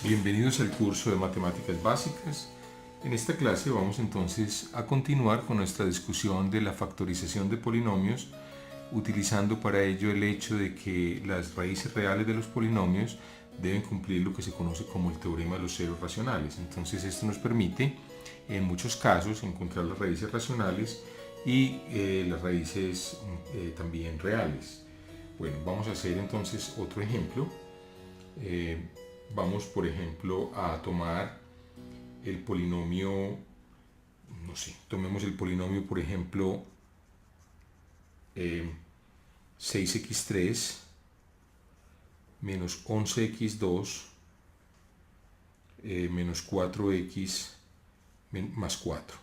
Bienvenidos al curso de Matemáticas Básicas. En esta clase vamos entonces a continuar con nuestra discusión de la factorización de polinomios, utilizando para ello el hecho de que las raíces reales de los polinomios deben cumplir lo que se conoce como el teorema de los ceros racionales. Entonces esto nos permite en muchos casos encontrar las raíces racionales y las raíces también reales. Bueno, vamos a hacer entonces otro ejemplo. Vamos, por ejemplo, a tomar el polinomio, no sé, tomemos el polinomio, por ejemplo, 6x3 menos 11x2 menos 4x más 4.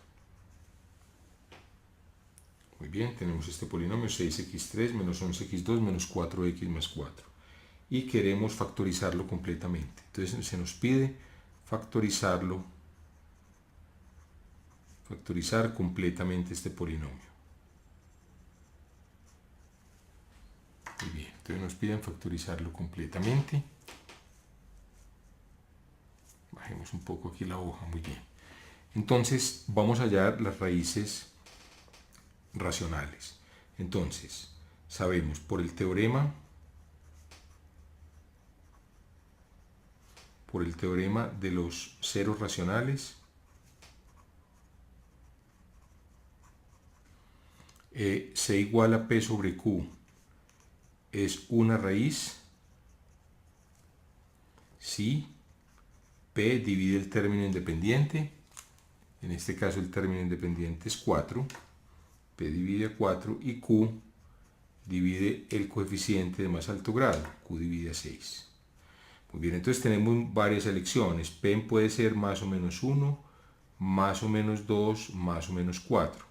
Muy bien, tenemos este polinomio 6x3 menos 11x2 menos 4x más 4. Y queremos factorizarlo completamente. Entonces se nos pide factorizar completamente este polinomio. Muy bien, entonces nos piden factorizarlo completamente. Bajemos un poco aquí la hoja, muy bien. Entonces vamos a hallar las raíces racionales. Entonces, sabemos por el teorema de los ceros racionales, C igual a P sobre Q es una raíz si P divide el término independiente, en este caso el término independiente es 4, P divide 4 y Q divide el coeficiente de más alto grado, Q divide a 6. Muy bien, entonces tenemos varias elecciones. P puede ser más o menos 1, más o menos 2, más o menos 4.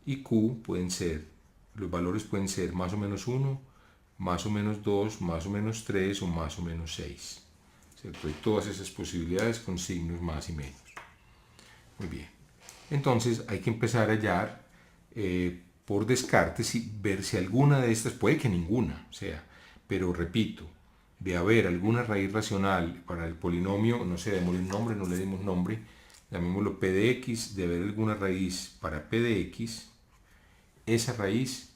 Y Q pueden ser, los valores pueden ser más o menos 1, más o menos 2, más o menos 3 o más o menos 6. ¿Cierto? Hay todas esas posibilidades con signos más y menos. Muy bien. Entonces hay que empezar a hallar por descarte, ver si alguna de estas, puede que ninguna sea, pero repito, de haber alguna raíz racional para el polinomio, no sé, démosle un nombre, no le dimos nombre, llamémoslo p de x, de haber alguna raíz para p de x, esa raíz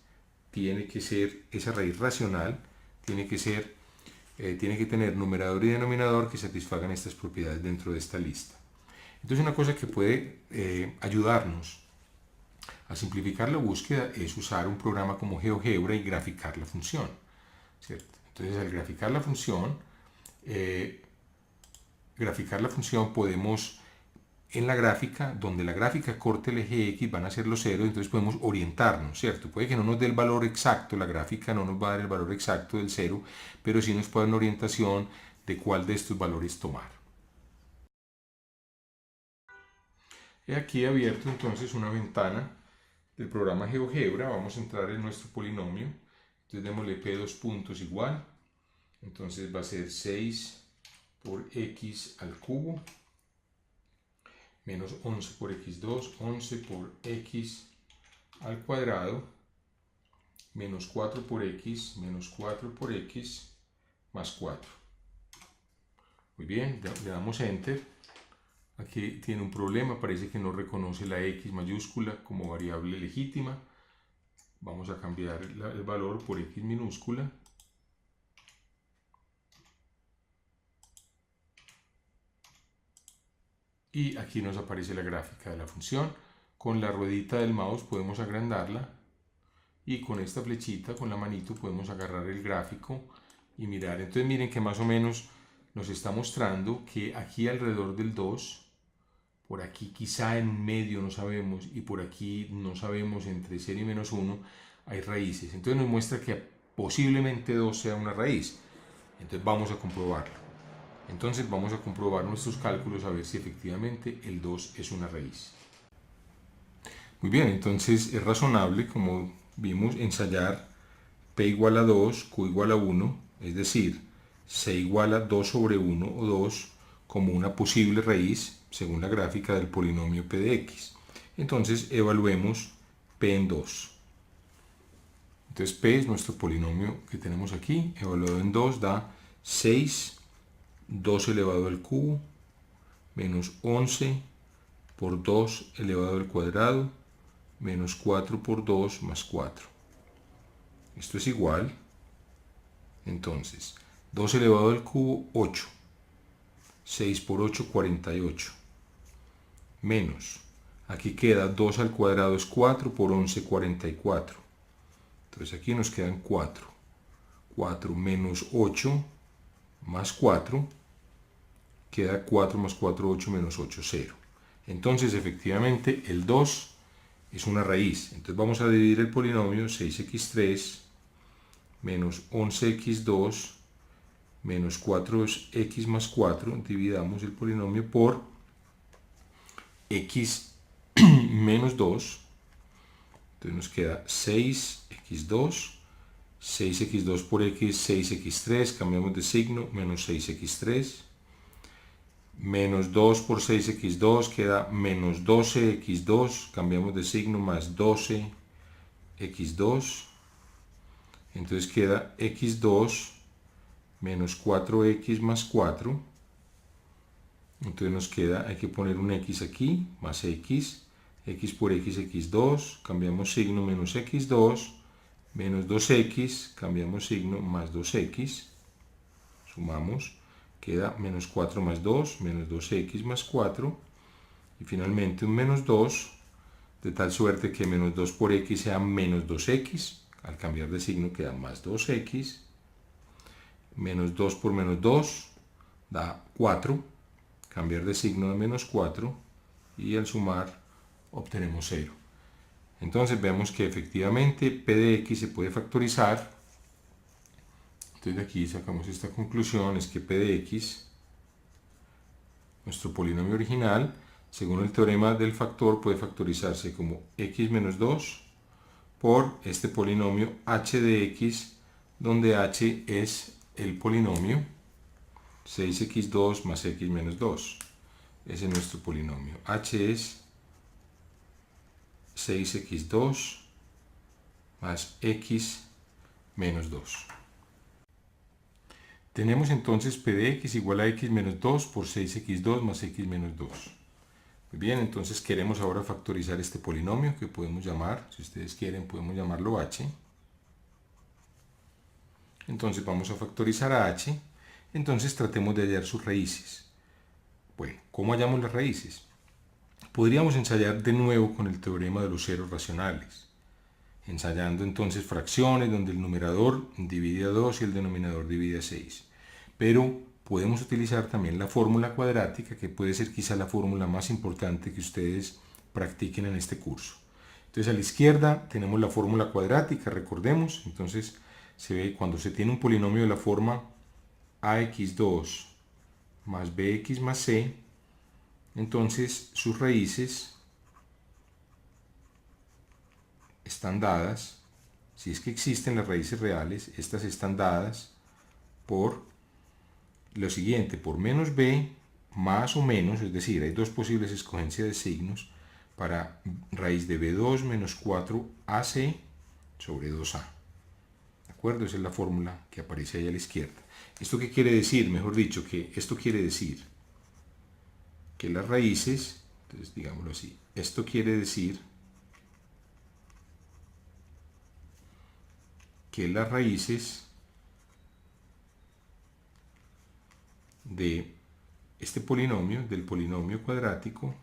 racional tiene que tener numerador y denominador que satisfagan estas propiedades dentro de esta lista. Entonces una cosa que puede ayudarnos a simplificar la búsqueda es usar un programa como GeoGebra y graficar la función, ¿cierto? Entonces al graficar la función podemos, en la gráfica, donde la gráfica corte el eje X van a ser los ceros, entonces podemos orientarnos, ¿cierto? Puede que no nos dé el valor exacto, la gráfica no nos va a dar el valor exacto del cero, pero sí nos puede dar una orientación de cuál de estos valores tomar. He aquí abierto entonces una ventana del programa GeoGebra. Vamos a entrar en nuestro polinomio. Entonces démosle P dos puntos igual. Entonces va a ser 6 por x al cubo menos 11 por x2, 11 por x al cuadrado menos 4 por x menos 4 por x más 4. Muy bien, le damos enter. Aquí tiene un problema, parece que no reconoce la x mayúscula como variable legítima. Vamos a cambiar el valor por x minúscula. Y aquí nos aparece la gráfica de la función. Con la ruedita del mouse podemos agrandarla y con esta flechita, con la manito, podemos agarrar el gráfico y mirar. Entonces miren que más o menos nos está mostrando que aquí alrededor del 2, por aquí quizá en un medio no sabemos, y por aquí no sabemos, entre 0 y menos 1 hay raíces. Entonces nos muestra que posiblemente 2 sea una raíz. Entonces vamos a comprobarlo. Entonces vamos a comprobar nuestros cálculos a ver si efectivamente el 2 es una raíz. Muy bien, entonces es razonable, como vimos, ensayar p igual a 2, q igual a 1, es decir, c igual a 2 sobre 1 o 2 como una posible raíz según la gráfica del polinomio p de x. Entonces evaluemos p en 2. Entonces p es nuestro polinomio que tenemos aquí, evaluado en 2 da 6 2 elevado al cubo menos 11 por 2 elevado al cuadrado menos 4 por 2 más 4. Esto es igual, entonces, 2 elevado al cubo, 8. 6 por 8, 48. Menos, aquí queda 2 al cuadrado es 4 por 11, 44. Entonces aquí nos quedan 4. 4 menos 8 más 4. Queda 4 más 4, 8 menos 8, 0. Entonces efectivamente el 2 es una raíz. Entonces vamos a dividir el polinomio 6x3 menos 11x2 menos 4x más 4. Dividamos el polinomio por x menos 2. Entonces nos queda 6x2. 6x2 por x, 6x3. Cambiamos de signo. Menos 6x3. Menos 2 por 6x2 queda menos 12x2, cambiamos de signo, más 12x2, entonces queda x2 menos 4x más 4, entonces nos queda, hay que poner un x aquí, más x por x, x2, cambiamos signo, menos x2, menos 2x, cambiamos signo, más 2x, sumamos, queda menos 4 más 2, menos 2x más 4, y finalmente un menos 2, de tal suerte que menos 2 por x sea menos 2x, al cambiar de signo queda más 2x, menos 2 por menos 2 da 4, cambiar de signo da menos 4, y al sumar obtenemos 0. Entonces vemos que efectivamente p de x se puede factorizar. Entonces de aquí sacamos esta conclusión, es que p de x, nuestro polinomio original, según el teorema del factor, puede factorizarse como x menos 2 por este polinomio h de x, donde h es el polinomio 6x2 más x menos 2. Ese es nuestro polinomio. H es 6x2 más x menos 2. Tenemos entonces p de x igual a x menos 2 por 6x2 más x menos 2. Muy bien, entonces queremos ahora factorizar este polinomio que podemos llamar, si ustedes quieren, podemos llamarlo h. Entonces vamos a factorizar a h. Entonces tratemos de hallar sus raíces. Bueno, ¿cómo hallamos las raíces? Podríamos ensayar de nuevo con el teorema de los ceros racionales. Ensayando entonces fracciones donde el numerador divide a 2 y el denominador divide a 6. Pero podemos utilizar también la fórmula cuadrática, que puede ser quizá la fórmula más importante que ustedes practiquen en este curso. Entonces a la izquierda tenemos la fórmula cuadrática, recordemos. Entonces se ve cuando se tiene un polinomio de la forma ax2 más bx más c, entonces sus raíces están dadas, si es que existen las raíces reales, estas están dadas por lo siguiente, por menos b más o menos, es decir, hay dos posibles escogencias de signos para raíz de b2 menos 4ac sobre 2a. ¿De acuerdo? Esa es la fórmula que aparece ahí a la izquierda. ¿Esto qué quiere decir? Mejor dicho, que esto quiere decir que las raíces, entonces digámoslo así, esto quiere decir que las raíces de este polinomio, del polinomio cuadrático,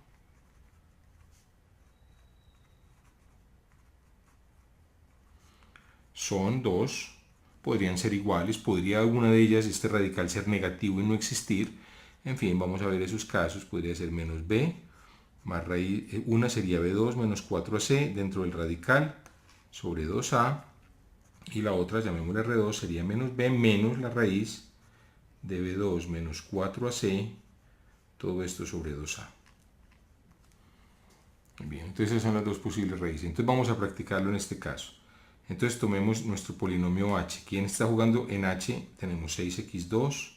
son 2, podrían ser iguales, podría alguna de ellas, este radical, ser negativo y no existir. En fin, vamos a ver esos casos. Podría ser menos b, más raíz, una sería b2 menos 4ac dentro del radical sobre 2a, y la otra, llamémosla R2, sería menos b menos la raíz de b2 menos 4ac, todo esto sobre 2a. Bien, entonces esas son las dos posibles raíces. Entonces vamos a practicarlo en este caso. Entonces tomemos nuestro polinomio h. ¿Quién está jugando en h? Tenemos 6x2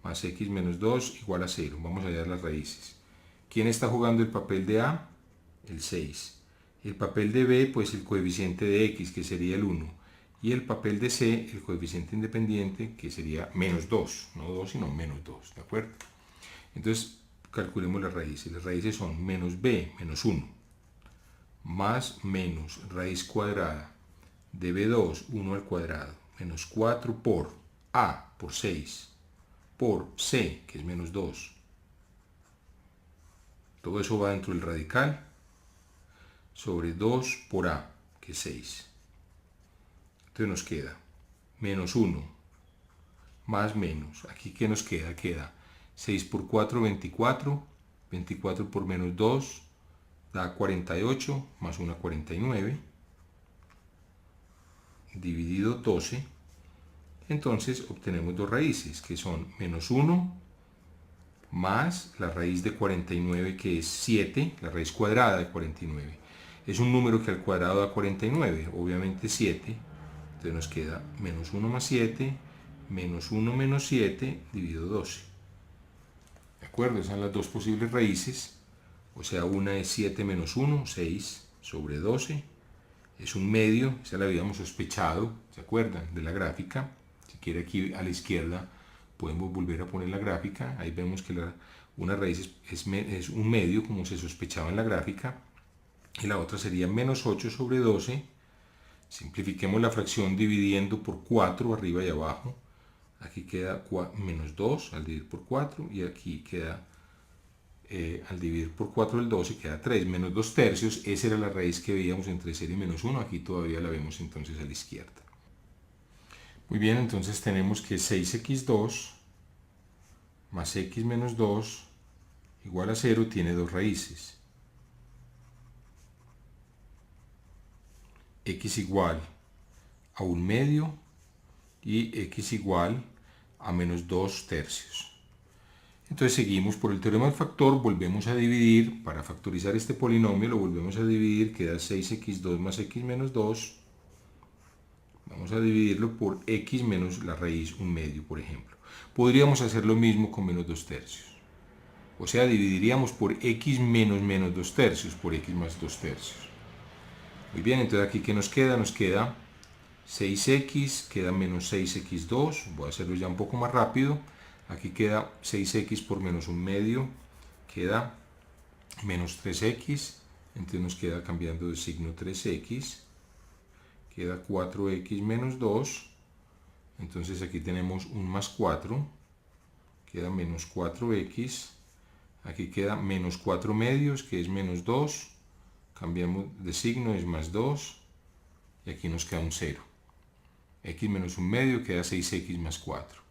más x menos 2 igual a 0. Vamos a hallar las raíces. ¿Quién está jugando el papel de a? El 6. El papel de b, pues el coeficiente de x, que sería el 1. y el papel de C, el coeficiente independiente, que sería menos 2, no 2, sino menos 2, ¿de acuerdo? Entonces, calculemos las raíces. Las raíces son menos b, menos 1, más menos raíz cuadrada de b2, 1 al cuadrado, menos 4 por a, por 6, por c, que es menos 2. Todo eso va dentro del radical, sobre 2 por a, que es 6. Entonces nos queda menos 1, más menos. Aquí, ¿qué nos queda? Queda 6 por 4, 24. 24 por menos 2 da 48, más 1, 49. Dividido 12. Entonces obtenemos dos raíces, que son menos 1 más la raíz de 49, que es 7, la raíz cuadrada de 49. Es un número que al cuadrado da 49, obviamente 7. Entonces nos queda menos 1 más 7, menos 1 menos 7, dividido 12. ¿De acuerdo? Esas son las dos posibles raíces. O sea, una es 7 menos 1, 6 sobre 12. Es un medio, esa la habíamos sospechado, ¿se acuerdan? De la gráfica. Si quiere, aquí a la izquierda podemos volver a poner la gráfica. Ahí vemos que una raíz es un medio, como se sospechaba en la gráfica. Y la otra sería menos 8 sobre 12. Simplifiquemos la fracción dividiendo por 4 arriba y abajo. Aquí queda menos 2 al dividir por 4 y aquí queda, al dividir por 4 el 12 queda 3, menos 2 tercios. Esa era la raíz que veíamos entre 0 y menos 1. Aquí todavía la vemos entonces a la izquierda. Muy bien, entonces tenemos que 6x2 más x menos 2 igual a 0 tiene dos raíces. X igual a 1 medio y x igual a menos 2 tercios. Entonces seguimos por el teorema del factor, volvemos a dividir, para factorizar este polinomio lo volvemos a dividir, queda 6x2 más x menos 2. Vamos a dividirlo por x menos la raíz 1 medio, por ejemplo. Podríamos hacer lo mismo con menos 2 tercios. O sea, dividiríamos por x menos menos 2 tercios por x más 2 tercios. Muy bien, entonces aquí ¿qué nos queda? Nos queda 6x, queda menos 6x2. Voy a hacerlo ya un poco más rápido. Aquí queda 6x por menos 1 medio, queda menos 3x. Entonces nos queda cambiando de signo 3x. Queda 4x menos 2. Entonces aquí tenemos 1 más 4. Queda menos 4x. Aquí queda menos 4 medios, que es menos 2. Cambiamos de signo, es más 2. Y aquí nos queda un 0. X menos 1 medio queda 6x más 4.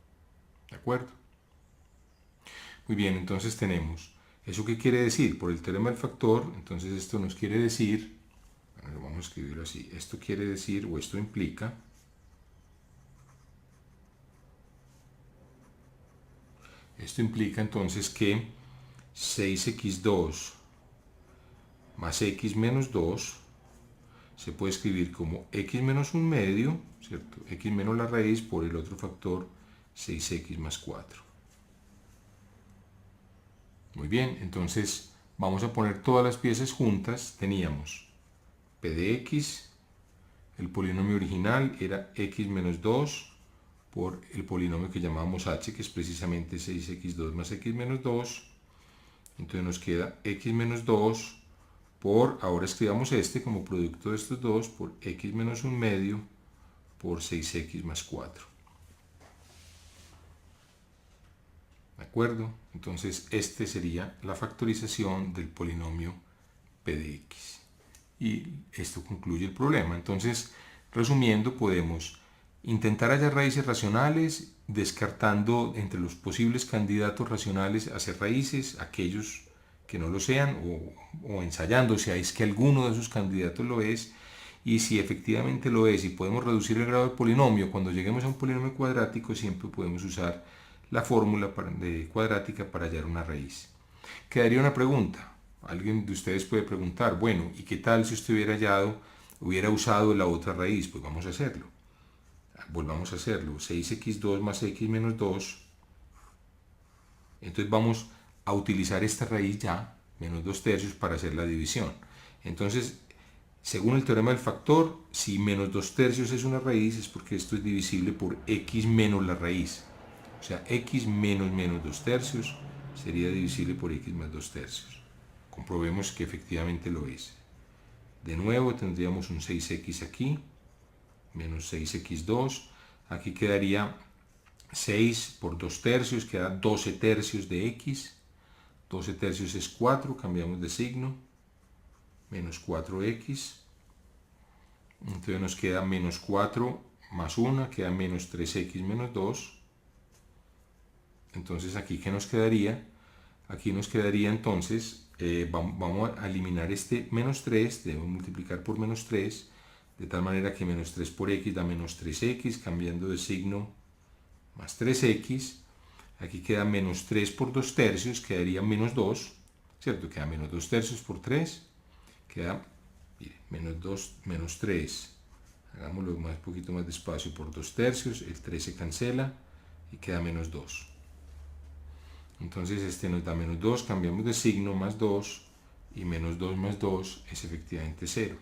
¿De acuerdo? Muy bien, entonces tenemos, ¿eso qué quiere decir? Por el teorema del factor, entonces esto nos quiere decir, bueno, vamos a escribirlo así, esto quiere decir, o esto implica, entonces que 6x2 más x menos 2 se puede escribir como x menos 1 medio, ¿cierto? X menos la raíz por el otro factor 6x más 4. Muy bien, entonces vamos a poner todas las piezas juntas. Teníamos p de x, el polinomio original era x menos 2 por el polinomio que llamábamos h, que es precisamente 6x2 más x menos 2. Entonces nos queda x menos 2 por, ahora escribamos este como producto de estos dos, por x menos 1 medio por 6x más 4. ¿De acuerdo? Entonces este sería la factorización del polinomio p de x. Y esto concluye el problema. Entonces, resumiendo, podemos intentar hallar raíces racionales, descartando entre los posibles candidatos racionales hacer raíces, aquellos que no lo sean, o ensayando si es que alguno de esos candidatos lo es, y si efectivamente lo es y podemos reducir el grado del polinomio, cuando lleguemos a un polinomio cuadrático siempre podemos usar la fórmula cuadrática para hallar una raíz. Quedaría una pregunta. Alguien de ustedes puede preguntar, bueno, ¿y qué tal si usted hubiera usado la otra raíz? Pues vamos a hacerlo. Volvamos a hacerlo. 6x2 más x menos 2. Entonces vamos a utilizar esta raíz ya, menos 2 tercios, para hacer la división. Entonces, Según el teorema del factor, si menos 2/3 es una raíz, es porque esto es divisible por x menos la raíz. O sea, x menos 2/3 sería divisible por x más 2/3. Comprobemos que efectivamente lo es. De nuevo tendríamos un 6x aquí, menos 6x2. Aquí quedaría 6 por 2/3, queda 12/3 de x. 12/3 es 4, cambiamos de signo, menos 4x. Entonces nos queda menos 4 más 1, queda menos 3x menos 2. Entonces aquí, ¿qué nos quedaría? Aquí nos quedaría entonces, vamos a eliminar este menos 3, debemos multiplicar por menos 3, de tal manera que menos 3 por x da menos 3x, cambiando de signo, más 3x. Aquí queda menos 3 por 2/3, quedaría menos 2, ¿cierto? Queda menos 2/3 por 3, queda, mire, menos 2, menos 3. Hagámoslo un poquito más despacio, por 2/3, el 3 se cancela y queda menos 2. Entonces este nos da menos 2, cambiamos de signo, más 2, y menos 2 más 2 es efectivamente 0.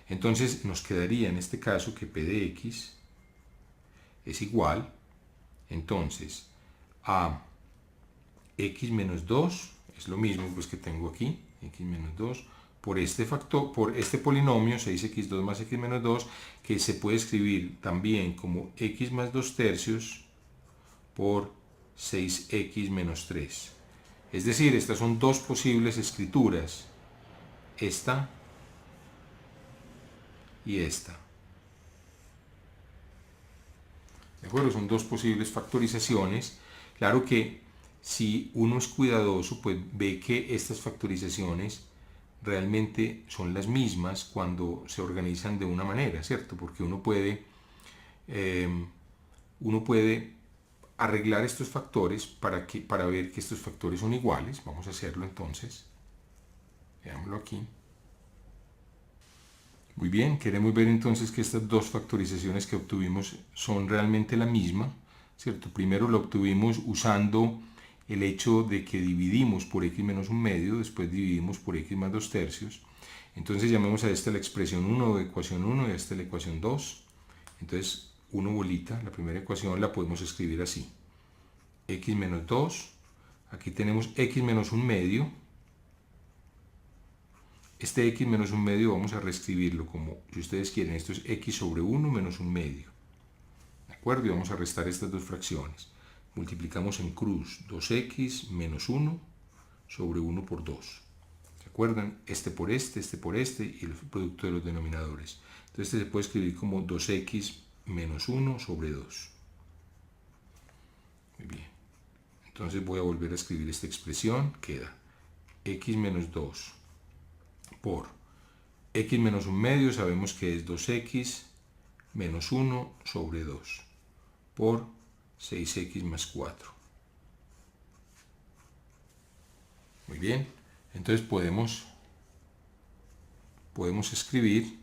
Entonces nos quedaría en este caso que p de x es igual, entonces, a x menos 2, es lo mismo pues que tengo aquí, x menos 2, por este factor, por este polinomio 6x2 más x menos 2, que se puede escribir también como x más 2/3 por 6x menos 3. Es decir, estas son dos posibles escrituras, esta y esta. ¿De acuerdo? Son dos posibles factorizaciones. Claro que si uno es cuidadoso, pues ve que estas factorizaciones realmente son las mismas cuando se organizan de una manera, ¿cierto? Porque uno puede arreglar estos factores para ver que estos factores son iguales. Vamos a hacerlo entonces. Veámoslo aquí. Muy bien, queremos ver entonces que estas dos factorizaciones que obtuvimos son realmente la misma, ¿cierto? Primero lo obtuvimos usando el hecho de que dividimos por x menos 1/2, después dividimos por x más 2/3. Entonces llamemos a esta la expresión 1 de ecuación 1 y a esta la ecuación 2. Entonces 1 bolita, la primera ecuación la podemos escribir así. X menos 2, aquí tenemos x menos 1/2. Este x menos 1/2 vamos a reescribirlo como, si ustedes quieren, esto es x sobre 1 menos 1/2. ¿De acuerdo? Y vamos a restar estas dos fracciones. Multiplicamos en cruz 2x menos 1 sobre 1 por 2. ¿Se acuerdan? Este por este y el producto de los denominadores. Entonces este se puede escribir como 2x menos 1 sobre 2. Muy bien. Entonces voy a volver a escribir esta expresión. Queda x menos 2 por x menos 1/2, sabemos que es 2x menos 1 sobre 2 por 6x más 4. Muy bien, entonces podemos escribir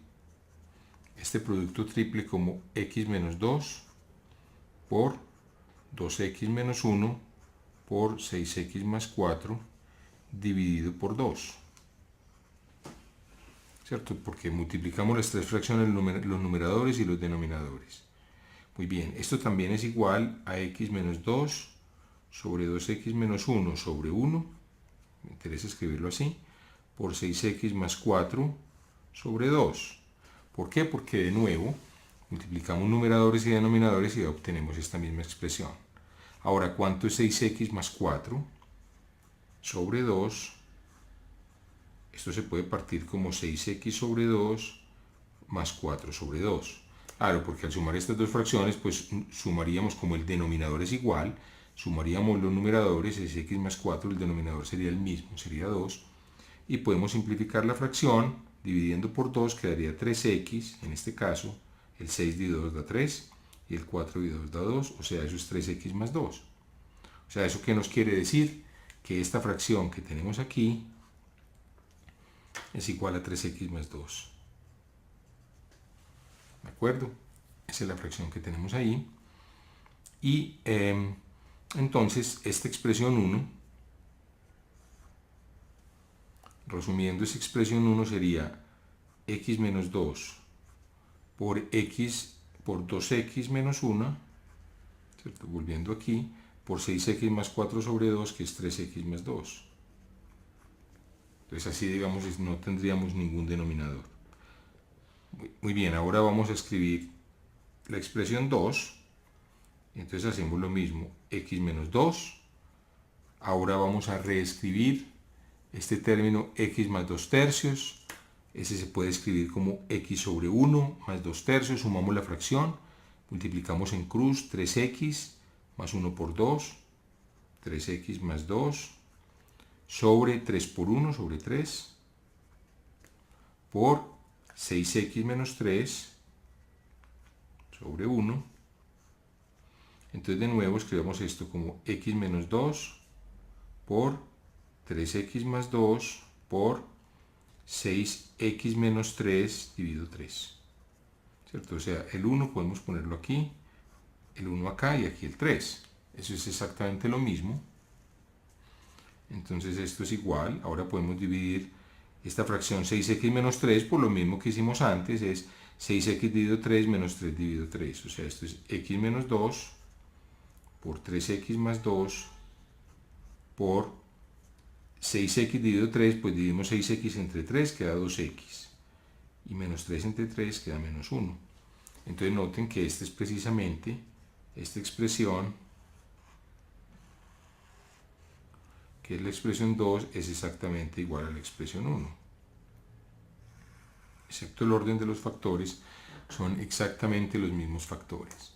este producto triple como x menos 2 por 2x menos 1 por 6x más 4 dividido por 2. ¿Cierto? Porque multiplicamos las tres fracciones, los numeradores y los denominadores. Muy bien, esto también es igual a x menos 2 sobre 2x menos 1 sobre 1, me interesa escribirlo así, por 6x más 4 sobre 2. ¿Por qué? Porque de nuevo multiplicamos numeradores y denominadores y obtenemos esta misma expresión. Ahora, ¿cuánto es 6x más 4 sobre 2? Esto se puede partir como 6x sobre 2 más 4 sobre 2. Claro, porque al sumar estas dos fracciones, pues sumaríamos, como el denominador es igual, sumaríamos los numeradores, 6x más 4, el denominador sería el mismo, sería 2. Y podemos simplificar la fracción, dividiendo por 2 quedaría 3x, en este caso, el 6 dividido 2 da 3, y el 4 dividido 2 da 2, o sea, eso es 3x más 2. O sea, ¿eso qué nos quiere decir? Que esta fracción que tenemos aquí es igual a 3x más 2. ¿De acuerdo? Esa es la fracción que tenemos ahí. Y entonces esta expresión 1, resumiendo, esa expresión 1 sería x menos 2 por x por 2x menos 1, ¿cierto? Volviendo aquí, por 6x más 4 sobre 2, que es 3x más 2. Entonces así, digamos, no tendríamos ningún denominador. Muy bien, ahora vamos a escribir la expresión 2. Entonces hacemos lo mismo, x menos 2. Ahora vamos a reescribir este término x más 2 tercios. Ese se puede escribir como x sobre 1 más 2 tercios. Sumamos la fracción, multiplicamos en cruz, 3x más 1 por 2, 3x más 2, sobre 3 por 1, sobre 3, por 6x menos 3, sobre 1. Entonces de nuevo escribamos esto como x menos 2 por 3x más 2 por 6x menos 3 dividido 3. ¿Cierto? O sea, el 1 podemos ponerlo aquí, el 1 acá y aquí el 3. Eso es exactamente lo mismo. Entonces esto es igual. Ahora podemos dividir esta fracción 6x menos 3 por lo mismo que hicimos antes, es 6x dividido 3 menos 3 dividido 3. O sea, esto es x menos 2 por 3x más 2 por 6x dividido 3, pues dividimos 6x entre 3, queda 2x. Y menos 3 entre 3 queda menos 1. Entonces noten que esta es precisamente, esta expresión, que es la expresión 2, es exactamente igual a la expresión 1. Excepto el orden de los factores, son exactamente los mismos factores.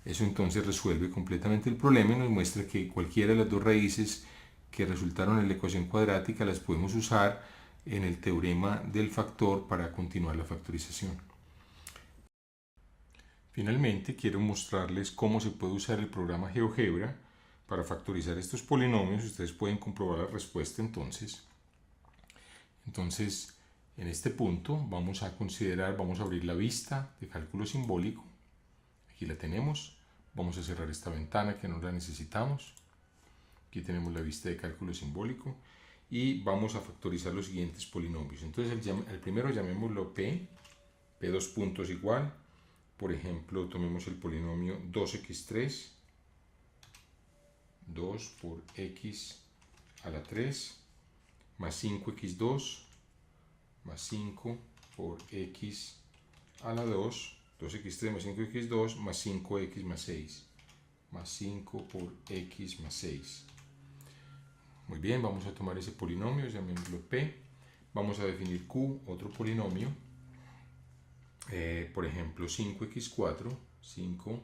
Eso entonces resuelve completamente el problema y nos muestra que cualquiera de las dos raíces que resultaron en la ecuación cuadrática las podemos usar en el teorema del factor para continuar la factorización. Finalmente, quiero mostrarles cómo se puede usar el programa GeoGebra para factorizar estos polinomios. Ustedes pueden comprobar la respuesta entonces. Entonces, en este punto vamos a considerar, vamos a abrir la vista de cálculo simbólico. Aquí la tenemos. Vamos a cerrar esta ventana que no la necesitamos. Aquí tenemos la vista de cálculo simbólico y vamos a factorizar los siguientes polinomios. Entonces el primero llamémoslo P, P2 puntos igual. Por ejemplo, tomemos el polinomio 2x3, 2 por x a la 3, más 5x2, más 5 por x a la 2, 2x3 más 5x2, más 5x más 6, más 5 por x más 6. Muy bien, vamos a tomar ese polinomio, llamémoslo P. Vamos a definir Q, otro polinomio. Por ejemplo, 5x4, 5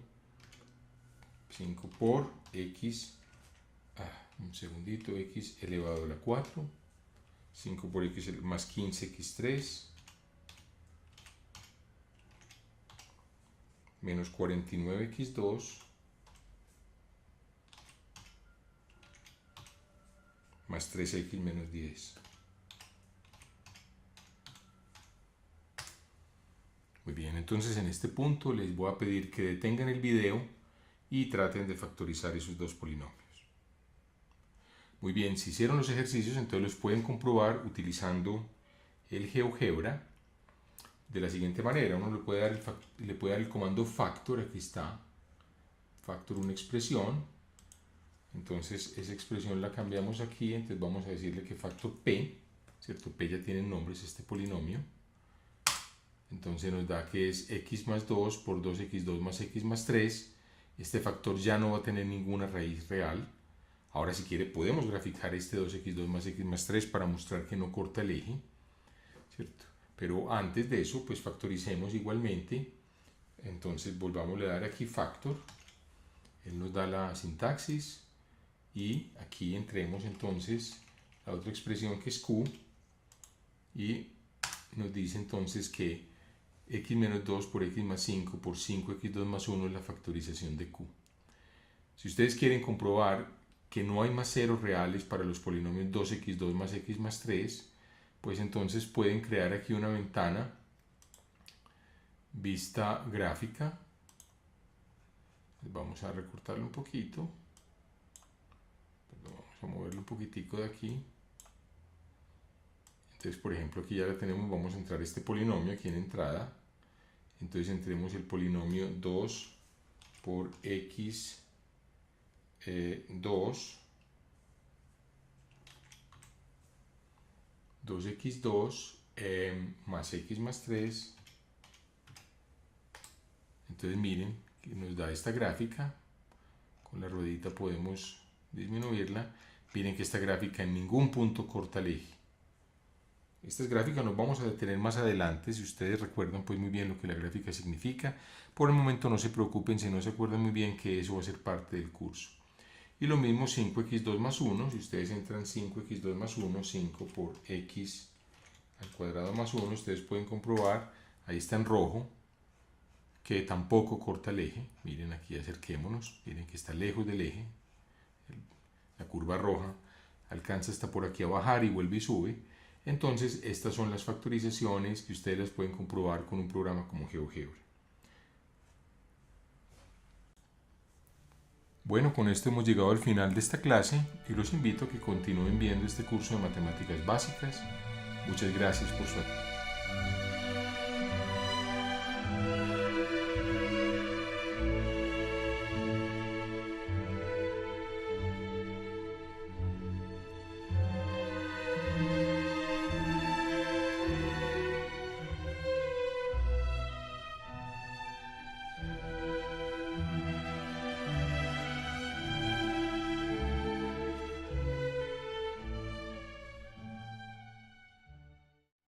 por x, un segundito, x elevado a la 4, 5 por x más 15x3, menos 49x2, más 3x menos 10. Muy bien, entonces en este punto les voy a pedir que detengan el video y traten de factorizar esos dos polinomios. Muy bien, si hicieron los ejercicios, entonces los pueden comprobar utilizando el GeoGebra de la siguiente manera. Uno le puede dar el comando factor, aquí está, factor una expresión. Entonces esa expresión la cambiamos aquí, entonces vamos a decirle que factor P, ¿cierto? P ya tiene nombres, este polinomio. Entonces nos da que es x más 2 por 2x2 más x más 3. Este factor ya no va a tener ninguna raíz real. Ahora si quiere podemos graficar este 2x2 más x más 3 para mostrar que no corta el eje, ¿cierto? Pero antes de eso, pues factoricemos igualmente. Entonces volvamos a dar aquí factor. Él nos da la sintaxis. Y aquí entremos entonces la otra expresión que es Q. Y nos dice entonces que x menos 2 por x más 5 por 5x2 más 1 es la factorización de Q. Si ustedes quieren comprobar que no hay más ceros reales para los polinomios 2x2 más x más 3, pues entonces pueden crear aquí una ventana, vista gráfica. Vamos a recortarlo un poquito. Vamos a moverlo un poquitico de aquí. Entonces, por ejemplo, aquí ya la tenemos, vamos a entrar este polinomio aquí en entrada. Entonces entremos el polinomio 2 por x 2x2 más x más 3. Entonces miren, que nos da esta gráfica. Con la ruedita podemos disminuirla. Miren que esta gráfica en ningún punto corta el eje. Estas gráficas nos vamos a detener más adelante, si ustedes recuerdan pues muy bien lo que la gráfica significa. Por el momento no se preocupen si no se acuerdan muy bien que eso va a ser parte del curso. Y lo mismo 5x2 más 1, si ustedes entran 5x2 más 1, 5 por x al cuadrado más 1, ustedes pueden comprobar, ahí está en rojo, que tampoco corta el eje. Miren aquí, acerquémonos, miren que está lejos del eje, la curva roja alcanza hasta por aquí a bajar y vuelve y sube. Entonces estas son las factorizaciones que ustedes las pueden comprobar con un programa como GeoGebra. Bueno, con esto hemos llegado al final de esta clase y los invito a que continúen viendo este curso de matemáticas básicas. Muchas gracias por su atención.